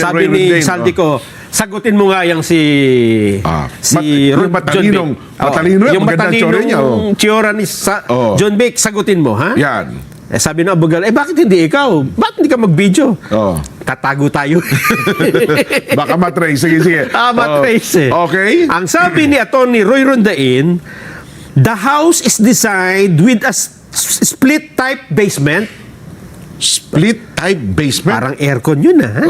Sabi Ray ni Rodin, Saldico, sagutin mo nga yung yung matalinong, yung magandang tsura niya, tsura ni John Vic, sagutin mo, ha? Yan. Sabi ng abogado, bakit hindi ikaw? Bakit hindi ka mag-video? Tatago tayo. Baka matrace. Sige. Matrace eh. Okay. Ang sabi ni Atty. Roy Rondain, the house is designed with a split type basement. Split type basement? Parang aircon yun, ha?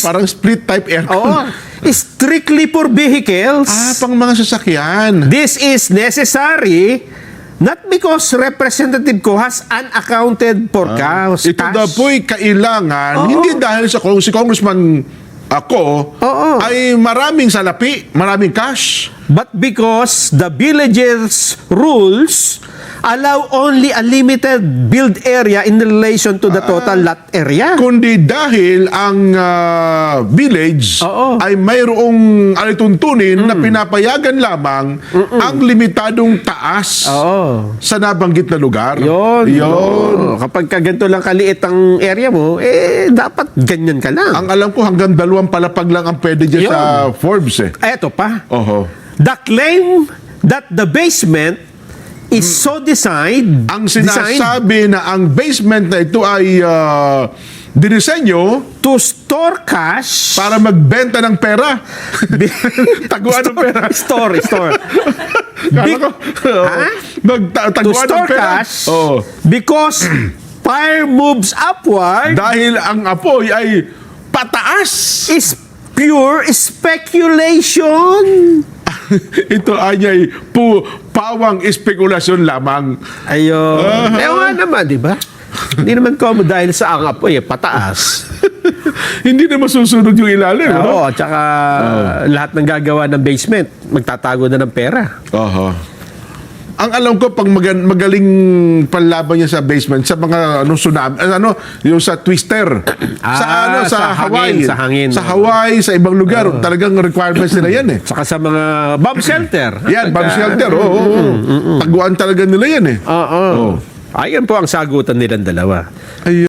Parang split type aircon. Oo. Strictly for vehicles. Pang mga sasakyan. This is necessary not because Representative Ko has unaccounted for cash. Ito daw po'y kailangan, hindi dahil sa si Congressman ako, ay maraming salapi, maraming cash. But because the village's rules allow only a limited build area in relation to the total lot area. Kundi dahil ang village ay mayroong alituntunin na pinapayagan lamang ang limitadong taas sa nabanggit na lugar. Yun. Kapag ganito lang kaliit ang area mo, dapat ganyan ka lang. Ang alam ko hanggang 2 palapag lang ang pwede dyan sa Forbes eh. Eto pa. The claim that the basement is so designed. Ang sinasabi na ang basement na ito ay dinisenyo to store cash para magbenta ng pera. Taguan ng pera. Store. To Taguan ng store pera. cash because fire moves upward. Dahil ang apoy ay pataas. Is pure speculation. Ito ay pawang espekulasyon lamang. Ayun. Ewan naman, di ba? Hindi naman common dahil sa ang apoy, pataas. Hindi na masusunod yung ilalim. Oo, tsaka lahat ng gagawa ng basement, magtatago na ng pera. Ang alam ko, pag magaling panlaban niya sa basement, sa mga tsunami, yung sa twister, sa Hawaii. Sa hangin. Sa Hawaii, sa ibang lugar, talagang requirements nila yan eh. Saka sa mga bomb shelter. Yan, bomb shelter. Taguan talaga nila yan eh. Ayan po ang sagutan nilang dalawa. Ayun.